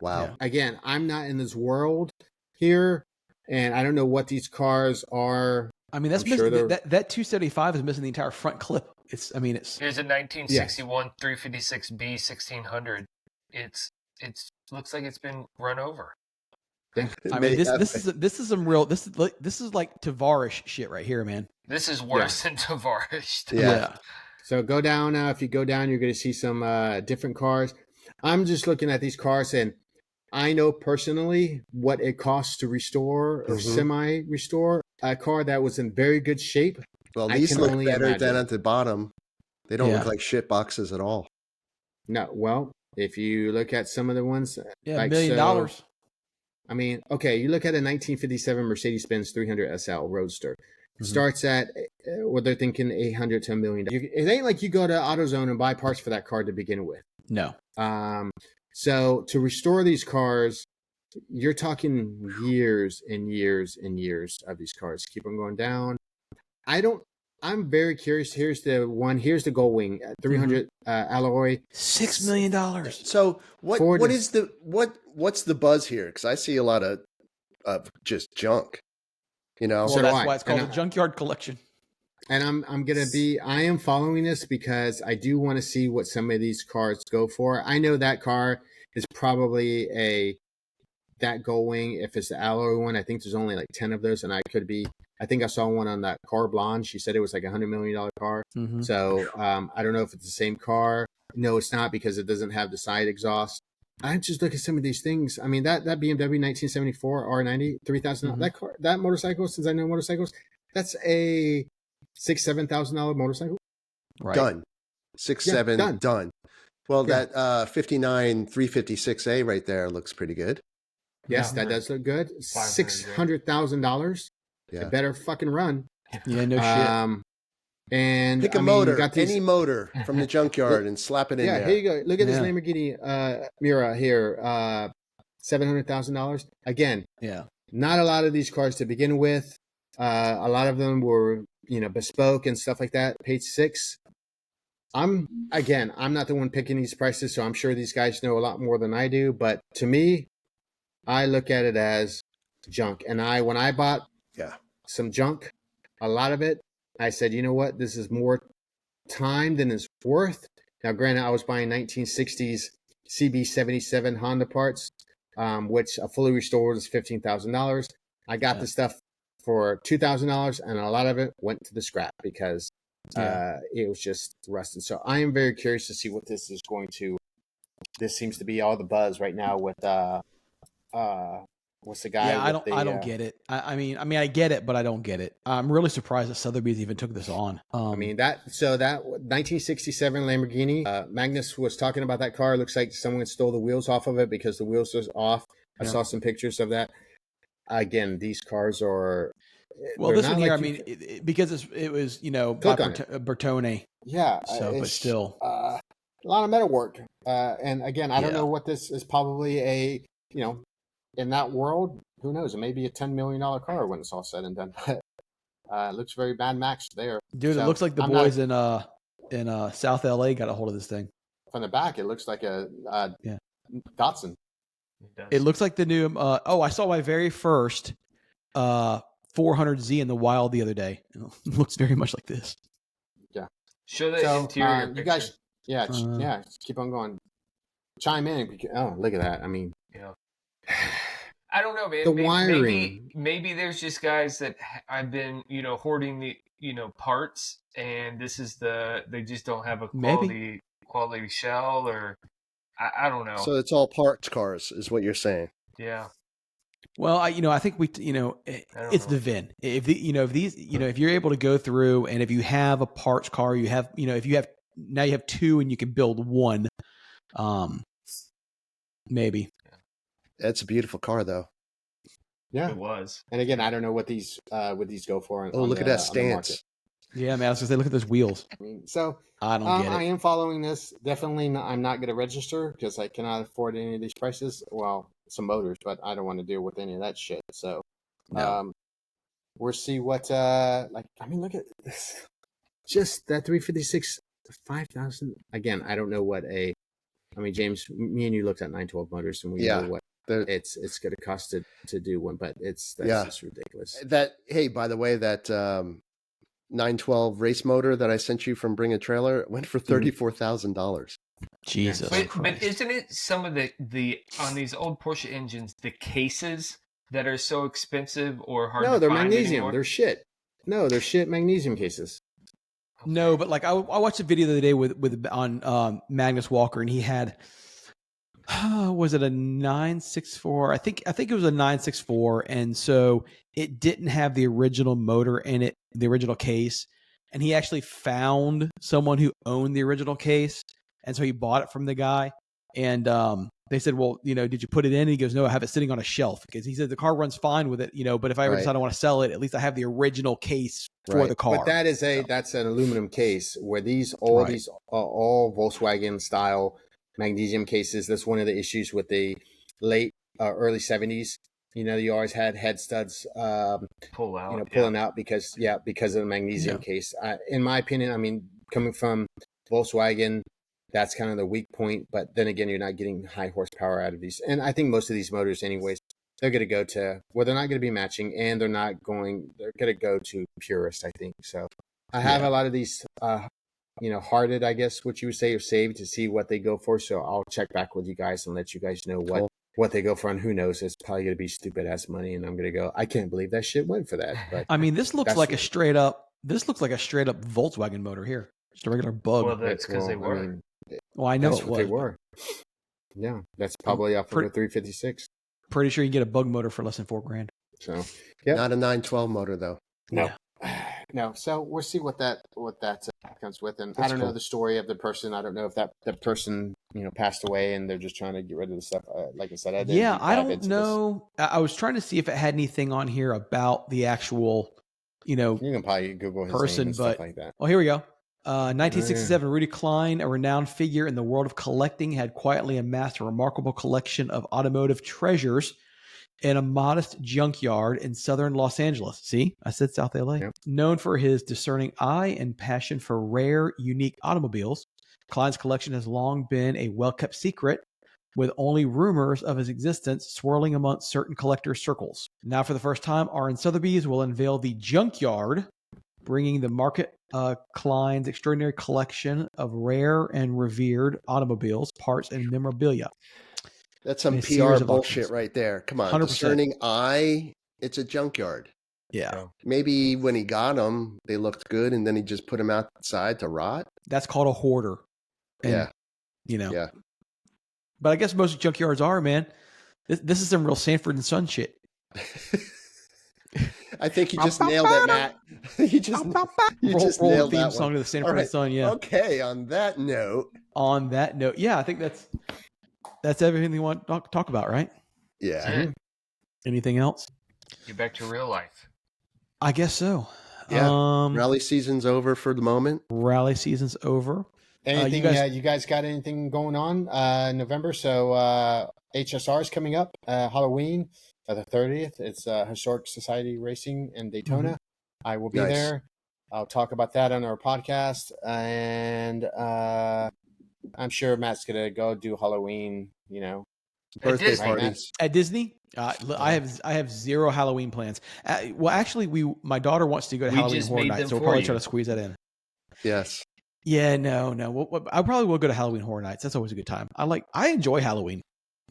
wow. Again, I'm not in this world here, and I don't know what these cars are. I mean, that's missing. That 275 is missing the entire front clip. Here's a 1961 356B 1600. It looks like it's been run over. I mean, this is some real. This is like Tavares shit right here, man. This is worse than Tavares. Yeah. So go down. If you go down, you're going to see some different cars. I'm just looking at these cars, and I know personally what it costs to restore or semi-restore a car that was in very good shape. Well, these look better than at the bottom. They don't look like shit boxes at all. No, well, if you look at some of the ones, $1 million. I mean, okay, you look at a 1957 Mercedes-Benz 300 SL Roadster. Starts at what they're thinking $800 to $1 million. It ain't like you go to AutoZone and buy parts for that car to begin with. No. So to restore these cars, you're talking years and years and years of these cars. Keep them going down. I'm very curious. Here's the one. Here's the Gold Wing 300 alloy. $6 million. So what's the buzz here? Because I see a lot of just junk. You know, well, that's why it's called the Junkyard Collection. And I am following this because I do want to see what some of these cars go for. I know that car is probably that Gullwing. If it's the alloy one, I think there's only like 10 of those, and I think I saw one on that car blonde. She said it was like $100 million car. Mm-hmm. So I don't know if it's the same car. No, it's not, because it doesn't have the side exhaust. I just look at some of these things. I mean, that BMW 1974 R90, $3,000. That car, that motorcycle, since I know motorcycles, that's a $6,000-$7,000 motorcycle. Right. Done. 6-7 done. Well, that 59 356A right there looks pretty good. Yes, that does look good. $600,000. Yeah. It better fucking run. Yeah, no shit. And pick a motor, any motor from the junkyard, and slap it in there. Yeah, here you go. Look at this Lamborghini Mira here, $700,000. Again, not a lot of these cars to begin with. A lot of them were, bespoke and stuff like that. Page 6. I'm not the one picking these prices, so I'm sure these guys know a lot more than I do. But to me, I look at it as junk. And when I bought some junk, a lot of it, I said, you know what? This is more time than it's worth. Now, granted, I was buying 1960s CB77 Honda parts, which a fully restored is $15,000. I got the stuff for $2,000, and a lot of it went to the scrap because it was just rusted. So I am very curious to see what this is going to. This seems to be all the buzz right now with what's the guy? Yeah, I don't get it. I mean, I get it, but I don't get it. I'm really surprised that Sotheby's even took this on. That 1967 Lamborghini, Magnus was talking about that car. It looks like someone stole the wheels off of it because the wheels was off. I saw some pictures of that. Again, these cars are. Well, this one here, because it was by Bertone. Yeah. So, but still, a lot of metal work. And again, I don't know what this is. Probably in that world, who knows? It may be a $10 million car when it's all said and done. It looks very Mad Max there. Dude, so, it looks like the boys in South LA got a hold of this thing. From the back, it looks like a Datsun. It looks like the new. I saw my very first 400Z in the wild the other day. It looks very much like this. Yeah. Show the interior. You guys, keep on going. Chime in. Oh, look at that. I mean, I don't know, man. The wiring. Maybe there's just guys that I've been, hoarding the, parts, and this is they just don't have a quality shell, or I don't know. So it's all parts cars, is what you're saying. Yeah. Well, I think it's the VIN. If you're able to go through, and if you have a parts car, you have now you have two, and you can build one. Maybe. That's a beautiful car, though. Yeah, it was. And again, I don't know what these go for. Look at that stance. Yeah, man. I was gonna say, look at those wheels. I don't get it. I am following this. Definitely, I'm not going to register because I cannot afford any of these prices. Well, some motors, but I don't want to deal with any of that shit. So, we'll see what. Look at this. Just that 356, 5,000. Again, I don't know what James, me and you looked at 912 motors, and we know what it's going to cost to do one, but that's just ridiculous. Hey, by the way, that 912 race motor that I sent you from Bring a Trailer went for $34,000. Jesus, but isn't it some of the on these old Porsche engines, the cases that are so expensive or hard? No, they're magnesium. Anymore? They're shit. No, they're shit magnesium cases. No, but I watched a video the other day on Magnus Walker, and he had was it a 964? I think it was a 964, and so it didn't have the original motor in it, the original case, and he actually found someone who owned the original case, and so he bought it from the guy, and they said, well, did you put it in? And he goes, no, I have it sitting on a shelf, because he said the car runs fine with it, but if I ever decide I want to sell it, at least I have the original case for the car. But that's an aluminum case where these all Volkswagen style magnesium cases. That's one of the issues with the late early 70s. You always had head studs pulling out because of the magnesium case. In my opinion, coming from Volkswagen, that's kind of the weak point. But then again, you're not getting high horsepower out of these. And I think most of these motors anyways, they're going to go to, they're not going to be matching, and they're going to go to purist, I think. So I have a lot of these, hearted, I guess what you would say, or saved to see what they go for. So I'll check back with you guys and let you guys know what they go for. And who knows, it's probably going to be stupid ass money. And I'm going to go, I can't believe that shit went for that. But I mean, this looks like a straight up Volkswagen motor here. Just a regular bug. Well, that's because they were. I know that's what they were. Yeah, that's probably off of a 356. Pretty sure you can get a bug motor for less than $4,000. So, yeah, not a 912 motor though. No, no. So we'll see what that comes with. And I don't know the story of the person. I don't know if that person passed away and they're just trying to get rid of the stuff. Like I said, I don't know. I was trying to see if it had anything on here about the actual, you can probably Google his person, name and but stuff like that. Oh, here we go. 1967, Rudy Klein, a renowned figure in the world of collecting, had quietly amassed a remarkable collection of automotive treasures in a modest junkyard in southern Los Angeles. See, I said South LA. Yep. Known for his discerning eye and passion for rare, unique automobiles, Klein's collection has long been a well-kept secret, with only rumors of his existence swirling amongst certain collector circles. Now, for the first time, Aaron Sotheby's will unveil the Junkyard, bringing the market Klein's extraordinary collection of rare and revered automobiles, parts, and memorabilia. That's some PR bullshit right there. Come on, 100%. Discerning eye, it's a junkyard. Yeah. Maybe when he got them, they looked good, and then he just put them outside to rot. That's called a hoarder. And, Yeah. But I guess most junkyards are, man. This is some real Sanford and Son shit. I think you just nailed it, Matt. you just nailed the theme that song one. to the Sanford and Son. Yeah. Okay. On that note, yeah, I think that's everything we want to talk about, right? Yeah. Anything else? Get back to real life. I guess so. Yeah. Rally season's over for the moment. Rally season's over. Anything? You guys got anything going on November? So HSR is coming up. Halloween. The 30th, it's Historic Society Racing in Daytona. I will be there. I'll talk about that on our podcast, and I'm sure Matt's gonna go do Halloween. Birthday parties at Disney. I have zero Halloween plans. Well, actually, my daughter wants to go to Halloween Horror Nights, so we'll probably try to squeeze that in. Yes. Yeah. No. I probably will go to Halloween Horror Nights. That's always a good time. I enjoy Halloween.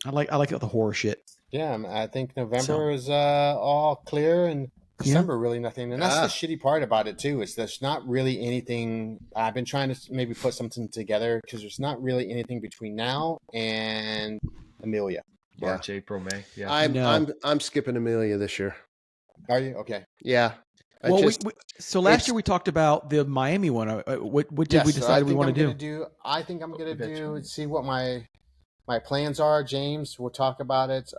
I like the horror shit. Yeah, I think November is all clear, and December really nothing. And that's the shitty part about it too. Is there's not really anything. I've been trying to maybe put something together because there's not really anything between now and Amelia. March, April, May. Yeah, I'm skipping Amelia this year. Are you okay? Yeah. So last year we talked about the Miami one. What did we decide we want to do? I think I'm going to do. See what my plans are, James. We'll talk about it.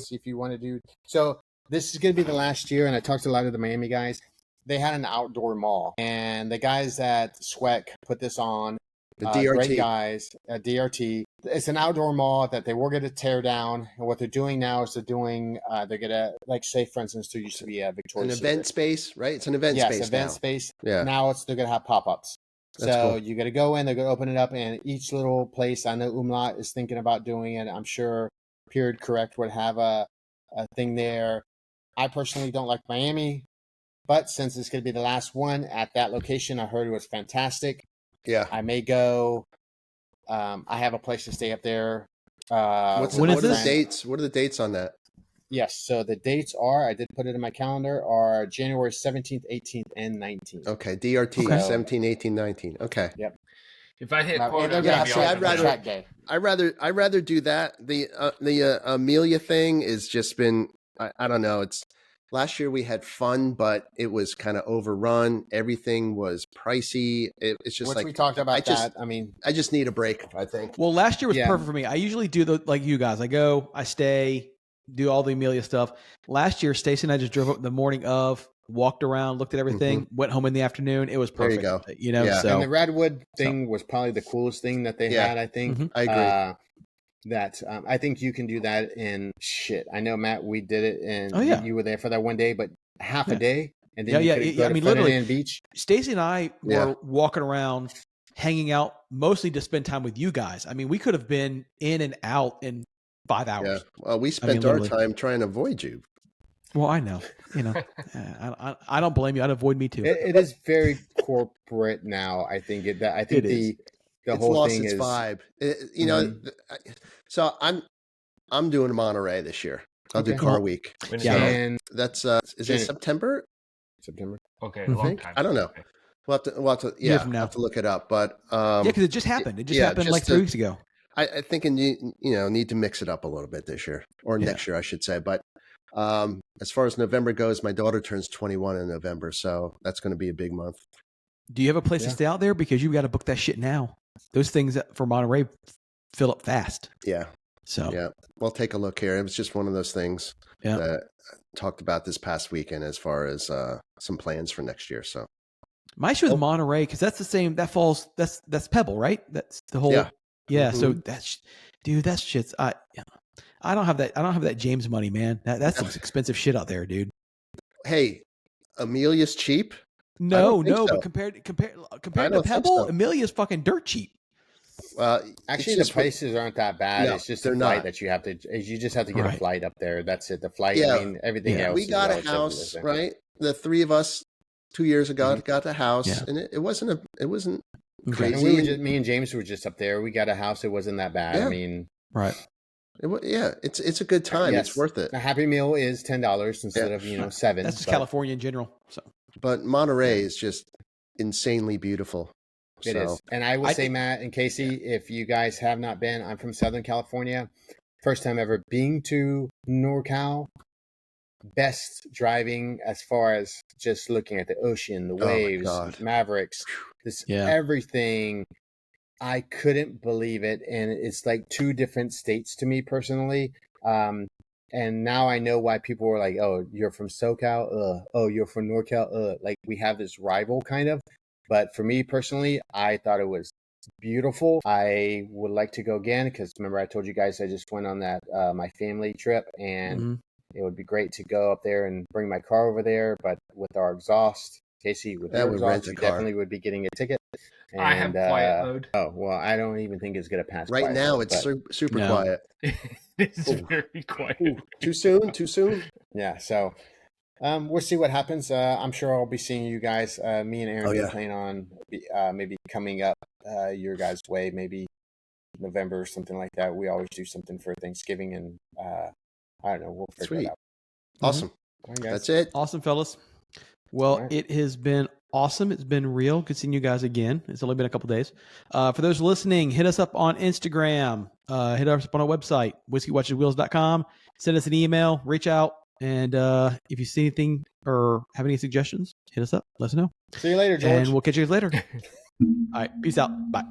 See if you want to do. So this is going to be the last year, and I talked to a lot of the Miami guys. They had an outdoor mall, and the guys at SWEC put this on. The DRT. Great guys at DRT. It's an outdoor mall that they were going to tear down, and what they're doing now is they're going to, like, say, for instance, there used to be a Victoria's Secret. Event space, right? It's an event space. Yes, event space. Yeah. Now they're going to have pop-ups. That's so cool. you got to go in, they're going to open it up, and each little place, I know Umlaut is thinking about doing it. I'm sure Period Correct would have a thing there. I personally don't like Miami, but since it's going to be the last one at that location, I heard it was fantastic. Yeah. I may go. I have a place to stay up there. What are the dates? What are the dates on that? Yes. So the dates are, I did put it in my calendar, are January 17th, 18th, and 19th. Okay. DRT, Okay. 17, 18, 19. Okay. Yep. If I hit quota, I'd rather do that. The Amelia thing is just been, I don't know. It's last year we had fun, but it was kind of overrun. Everything was pricey. It's just we talked about I just need a break, I think. Well, last year was perfect for me. I usually do like you guys. I go, I stay, do all the Amelia stuff. Last year, Stacey and I just drove up the morning of, walked around, looked at everything, went home in the afternoon. It was perfect. There you go. So, and the Redwood thing was probably the coolest thing that they had, I think. I agree. I think you can do that in shit. I know, Matt, we did it, and you were there for that one day, but half a day, and then literally, beach. Stacey and I were walking around, hanging out, mostly to spend time with you guys. I mean, we could have been in and out in 5 hours. Yeah. Well, we spent our time trying to avoid you. Well, I know. I don't blame you. I'd avoid me too. It is very corporate now. I think the whole lost thing its is vibe. So I'm doing Monterey this year. I'll do Car Week. And that's is it September? September. Okay, a long time. I don't know. Okay. We'll have to I'll have to look it up. But because it just happened. It just happened like 3 weeks ago. I think need to mix it up a little bit this year or next year, I should say. But as far as November goes, my daughter turns 21 in November, so that's going to be a big month. Do you have a place to stay out there? Because you got to book that shit now. Those things for Monterey fill up fast. Yeah. So we'll take a look here. It was just one of those things that I talked about this past weekend as far as some plans for next year. So my issue with Monterey, because that's the same. That falls. That's Pebble, right? That's the whole. Yeah. So that shit's. I don't have that. I don't have that James money, man. That's some expensive shit out there, dude. Hey, Amelia's cheap. No, but compared to Pebble, Amelia's fucking dirt cheap. Well, actually, the prices aren't that bad. No, it's just the flight that you have to. You just have to get a flight up there. That's it. The flight. Yeah. I mean, everything else. We got a house, right? The three of us 2 years ago got the house, and it wasn't crazy. And me and James were just up there. We got a house. It wasn't that bad. Yeah. I mean, right. It's a good time. Yes. It's worth it. A Happy Meal is $10 instead of $7. That's just California in general. So, but Monterey is just insanely beautiful. It is. And I will say, Matt and Casey, if you guys have not been, I'm from Southern California. First time ever being to NorCal. Best driving as far as just looking at the ocean, the waves, Mavericks, everything. I couldn't believe it. And it's like two different states to me personally. And now I know why people were like, oh, you're from SoCal? Oh, you're from NorCal? Like we have this rival kind of. But for me personally, I thought it was beautiful. I would like to go again because remember I told you guys I just went on that my family trip and it would be great to go up there and bring my car over there. But with our exhaust, Casey, with your exhaust, you definitely would be getting a ticket. And, I have quiet mode. Oh, well, I don't even think it's going to pass. Right now, it's super quiet. It's very quiet. Ooh, too soon? Yeah, so... we'll see what happens. I'm sure I'll be seeing you guys. Me and Aaron are planning on maybe coming up your guys' way, maybe November or something like that. We always do something for Thanksgiving, and I don't know. We'll figure it out. Awesome. All right, guys. That's it. Awesome, fellas. Well, it has been awesome. It's been real. Good seeing you guys again. It's only been a couple days. For those listening, hit us up on Instagram. Hit us up on our website, whiskeywatcheswheels.com. Send us an email. Reach out. And if you see anything or have any suggestions, hit us up. Let us know. See you later, George. And we'll catch you guys later. All right. Peace out. Bye.